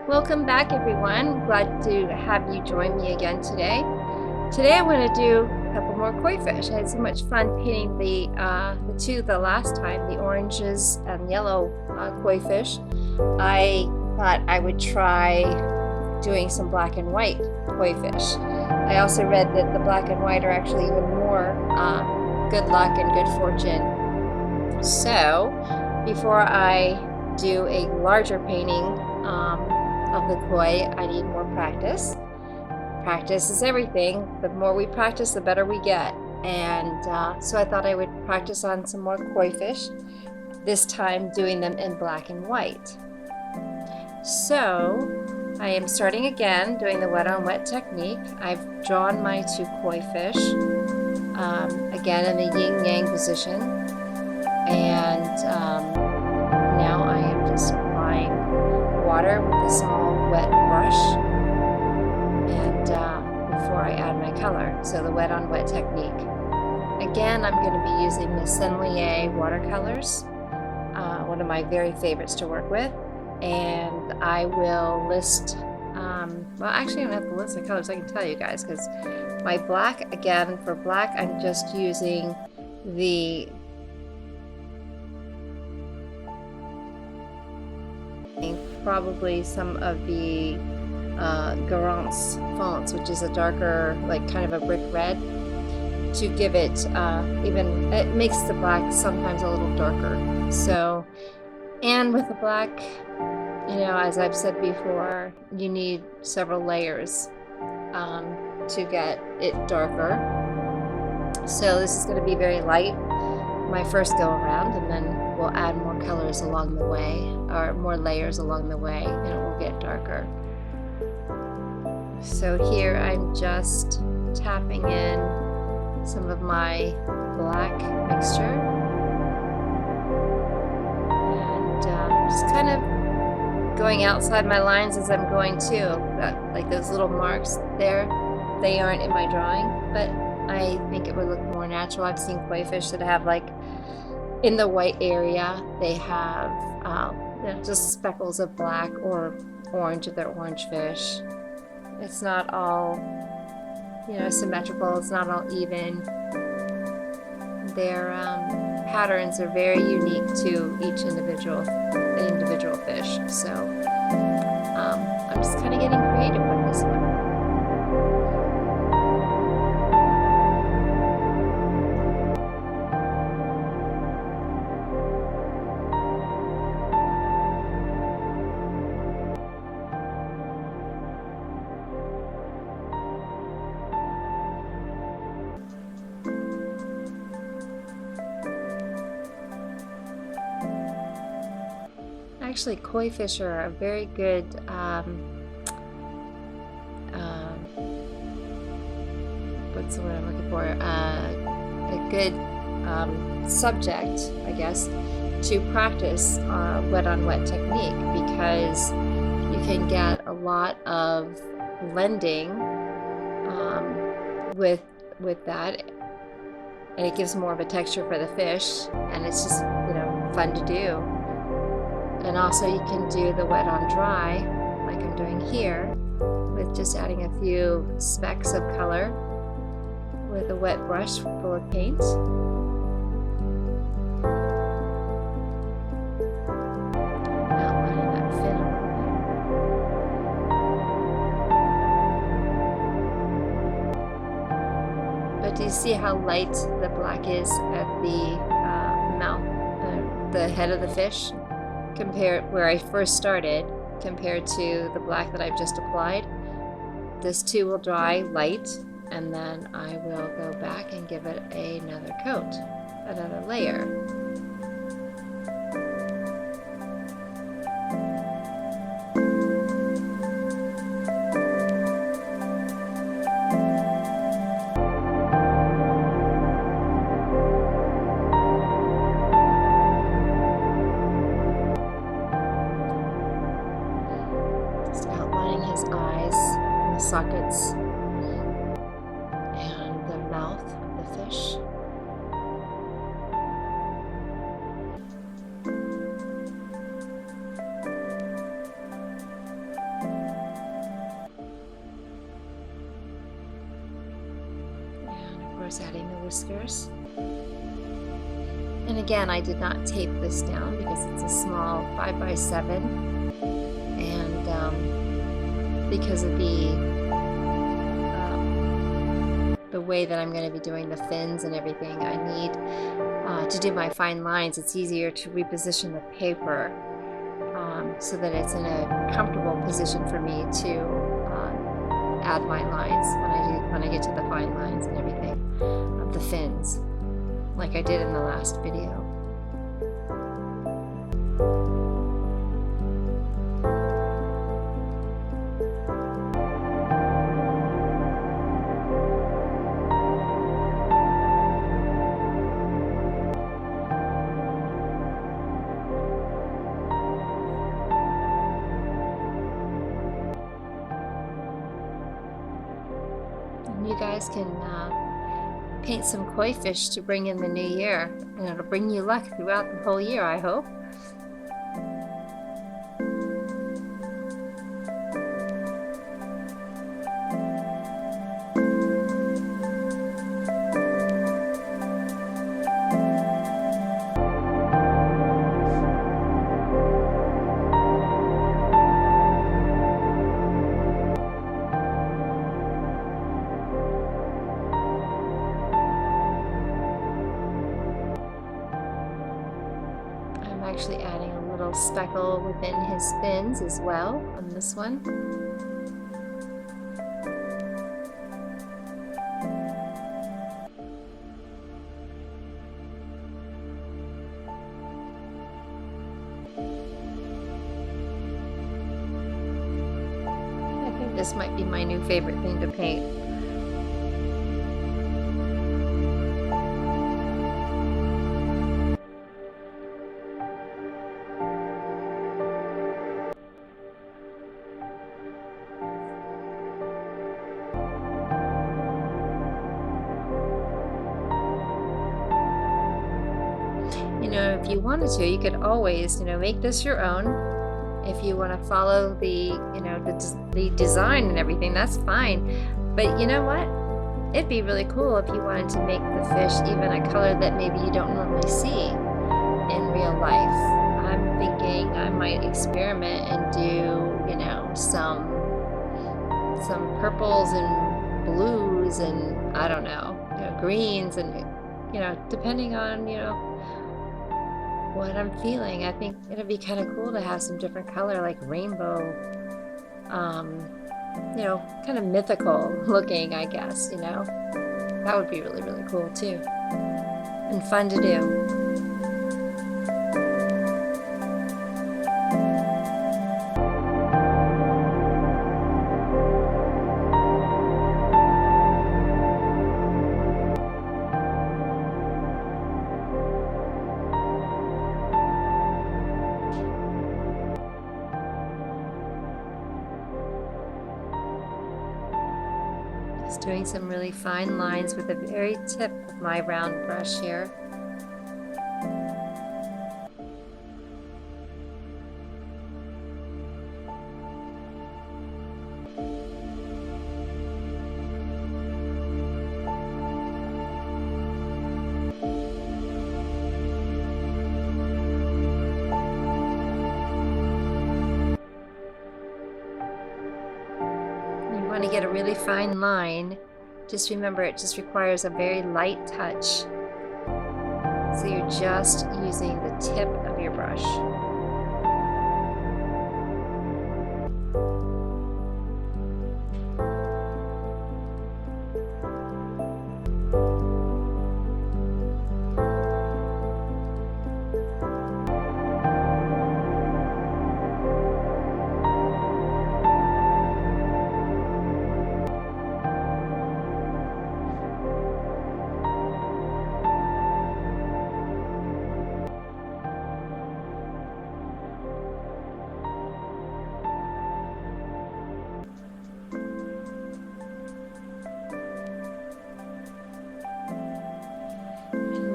Welcome back, everyone. Glad to have you join me again today. Today I want to do a couple more koi fish. I had so much fun painting the last time, the oranges and yellow koi fish. I thought I would try doing some black and white koi fish. I also read that the black and white are actually even more good luck and good fortune. So before I do a larger painting of the koi, I need more practice. Practice is everything. The more we practice, the better we get. And so I thought I would practice on some more koi fish, this time doing them in black and white. So I am starting again doing the wet on wet technique. I've drawn my two koi fish, again in the yin yang position. And now I am just applying water with a small wet brush, and before I add my color, so the wet on wet technique. Again, I'm going to be using the Sennelier watercolors, one of my very favorites to work with, and I will list, well actually I don't have to list the colors, I can tell you guys, because my black, again for black I'm just using the probably some of the Garance fonts, which is a darker, like kind of a brick red, to give it it makes the black sometimes a little darker. So, and with the black, you know, as I've said before, you need several layers to get it darker. So this is going to be very light, my first go around, and then we'll add more colors along the way, or more layers along the way, and it will get darker. So here I'm just tapping in some of my black mixture, and just kind of going outside my lines as I'm going too. Like those little marks there, they aren't in my drawing, but I think it would look more natural. I've seen koi fish that have, like, in the white area, they have you know, just speckles of black or orange if they're orange fish. It's not all, you know, symmetrical. It's not all even. Their patterns are very unique to each individual fish. So I'm just kind of getting creative with this one. Actually, koi fish are a very good what's the word I'm looking for? A good subject, I guess, to practice wet on wet technique, because you can get a lot of blending with that, and it gives more of a texture for the fish, and it's just, you know, fun to do. And also you can do the wet on dry, like I'm doing here, with just adding a few specks of color with a wet brush full of paint. Outlining that fin a little bit. But do you see how light the black is at the mouth, the head of the fish? Compared where I first started, compared to the black that I've just applied. This too will dry light, and then I will go back and give it another coat, another layer. Sockets and the mouth of the fish. Just adding the whiskers. And again, I did not tape this down because it's a small 5x7, and because of the way that I'm going to be doing the fins and everything, I need to do my fine lines. It's easier to reposition the paper so that it's in a comfortable position for me to add my lines when I get to the fine lines and everything of the fins, like I did in the last video. You guys can paint some koi fish to bring in the new year, and it'll bring you luck throughout the whole year, I hope. Actually adding a little speckle within his fins as well on this one. I think this might be my new favorite thing to paint. You know, if you wanted to, you could always, make this your own. If you want to follow the, the design and everything, that's fine. But you know what? It'd be really cool if you wanted to make the fish even a color that maybe you don't normally see in real life. I'm thinking I might experiment and do, some purples and blues and I don't know, greens and, depending on, what I'm feeling. I think it'd be kind of cool to have some different color, like rainbow, kind of mythical looking, I guess, that would be really, really cool too, and fun to do. Just doing some really fine lines with the very tip of my round brush here. Want to get a really fine line, just remember it just requires a very light touch. So you're just using the tip of your brush.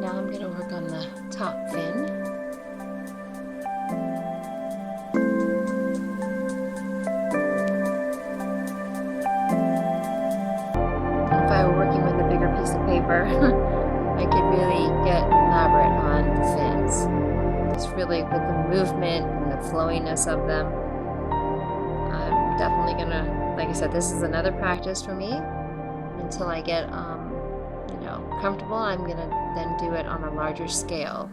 Now I'm going to work on the top fin. If I were working with a bigger piece of paper, whatever, I could really get elaborate on the fins. Just really with the movement and the flowiness of them. I'm definitely gonna, like I said, this is another practice for me until I get, you know, comfortable. I'm gonna then do it on a larger scale.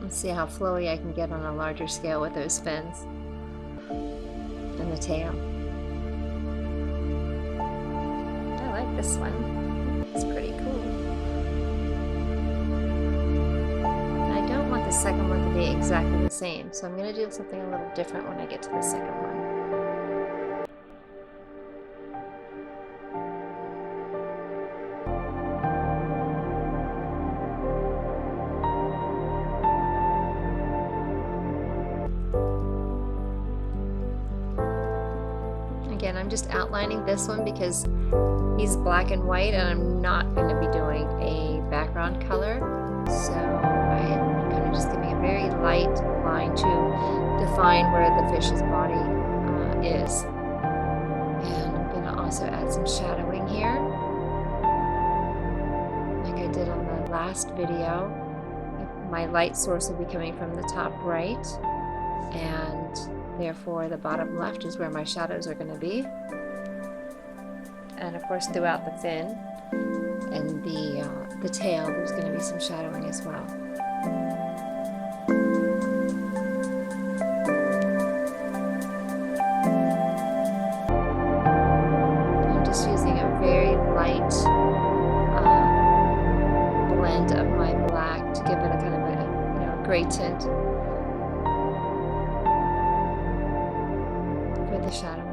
Let's see how flowy I can get on a larger scale with those fins and the tail. I like this one. It's pretty cool. I don't want the second one to be exactly the same, so I'm going to do something a little different when I get to the second one. Again, I'm just outlining this one because he's black and white and I'm not going to be doing a background color. So I'm kind of just giving a very light line to define where the fish's body is. And I'm going to also add some shadowing here. Like I did on the last video, my light source will be coming from the top right, and therefore the bottom left is where my shadows are going to be. And of course throughout the fin and the tail there's going to be some shadowing as well. I'm just using a very light blend of my black to give it a kind of a, you know, gray tint for the shadowing.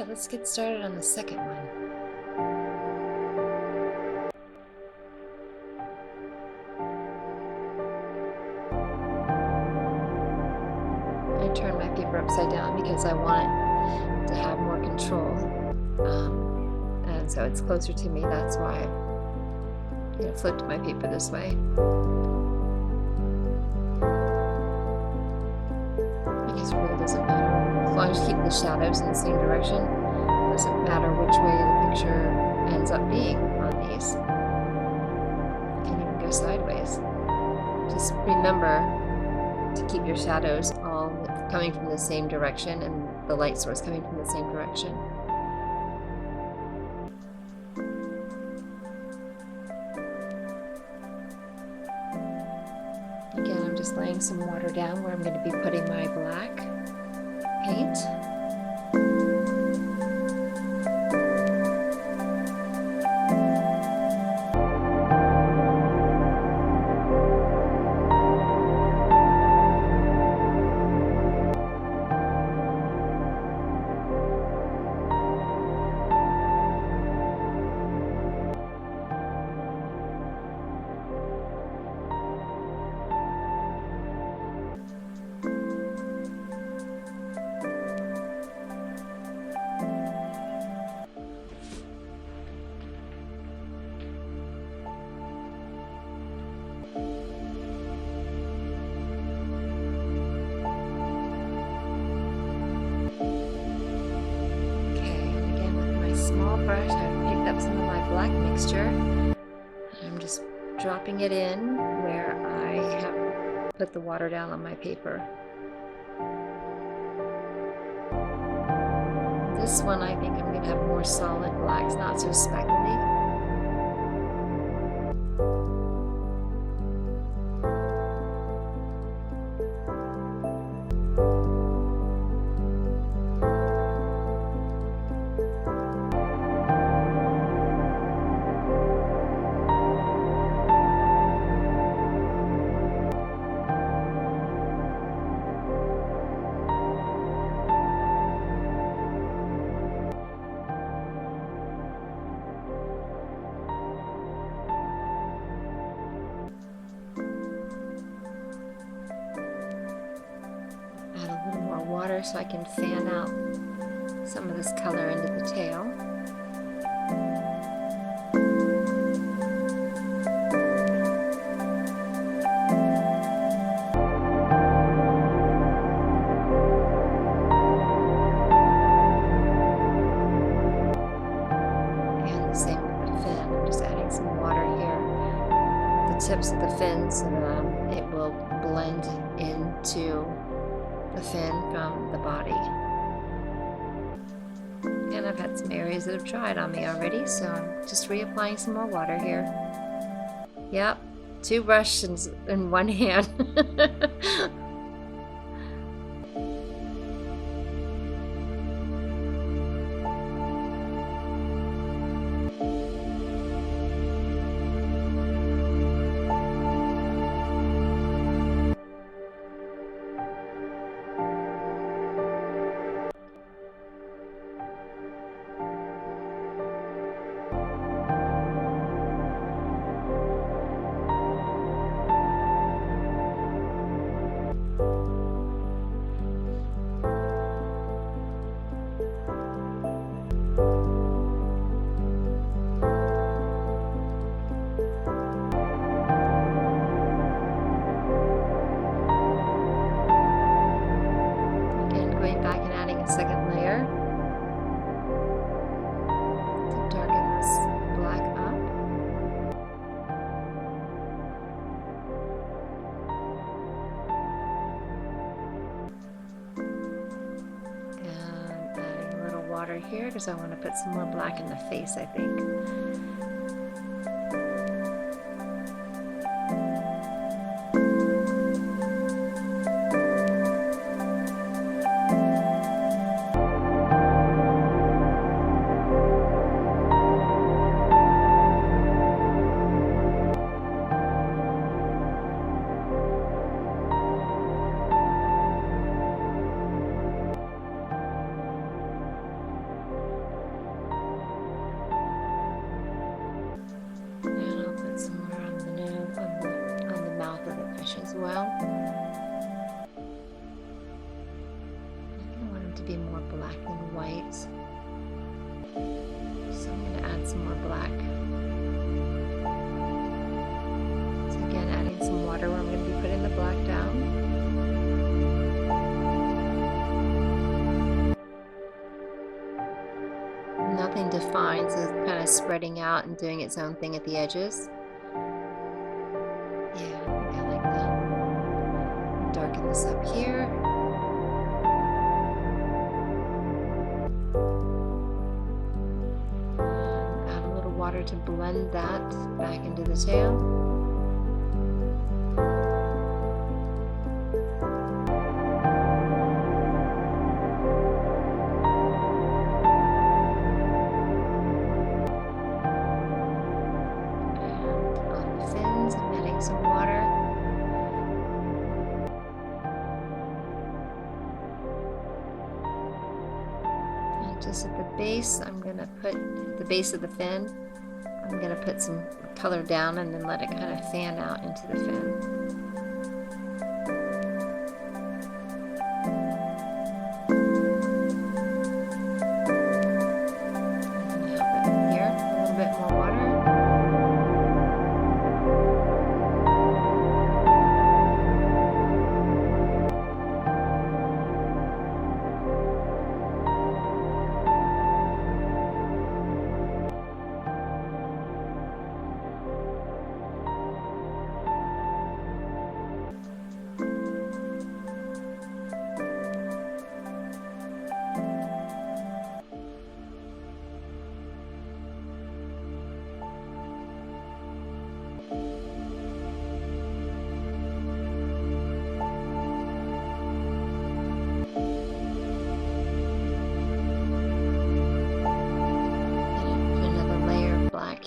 Let's get started on the second one. I turn my paper upside down because I want it to have more control. And so it's closer to me, that's why I, you know, flipped my paper this way. I guess it really doesn't matter. As long as you keep the shadows in the same direction. Doesn't matter which way the picture ends up being on these. You can even go sideways. Just remember to keep your shadows all coming from the same direction and the light source coming from the same direction. Again, I'm just laying some water down where I'm going to be putting my black paint. Small brush, I've picked up some of my black mixture. I'm just dropping it in where I have put the water down on my paper. This one I think I'm going to have more solid blacks, not so speckly. water so I can fan out some of this color into the tail. And the same with the fin. I'm just adding some water here at the tips of the fin so that it will blend into the fin from the body. And I've had some areas that have dried on me already, so I'm just reapplying some more water here. Yep, 2 brushes in one hand. Second layer to darken this black up. And adding a little water here because I want to put some more black in the face, I think. As well. I want them to be more black than white, so I'm going to add some more black. So again, adding some water where I'm going to be putting the black down. Nothing defined, so it's kind of spreading out and doing its own thing at the edges. Darken this up here. And add a little water to blend that back into the tail. And on the fins, I'm adding some water. Just at the base, I'm going to put the base of the fin, I'm going to put some color down and then let it kind of fan out into the fin.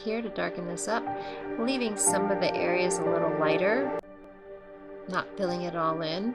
Here to darken this up, leaving some of the areas a little lighter, not filling it all in.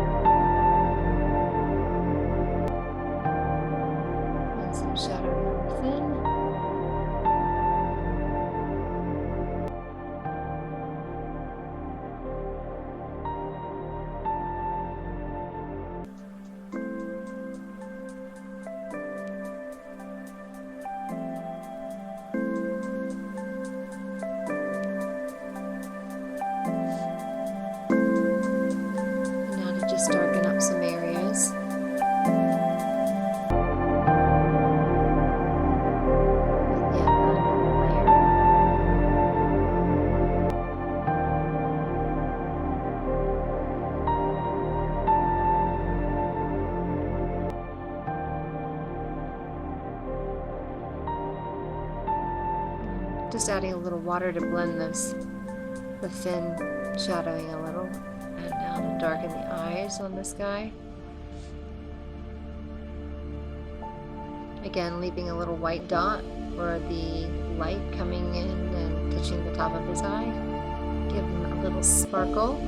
Just adding a little water to blend the thin shadowing a little. And now to darken the eyes on this guy. Again, leaving a little white dot for the light coming in and touching the top of his eye. Give him a little sparkle.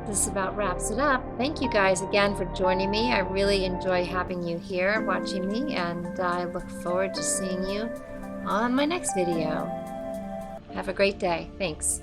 This about wraps it up. Thank you guys again for joining me. I really enjoy having you here watching me, and I look forward to seeing you on my next video. Have a great day. Thanks.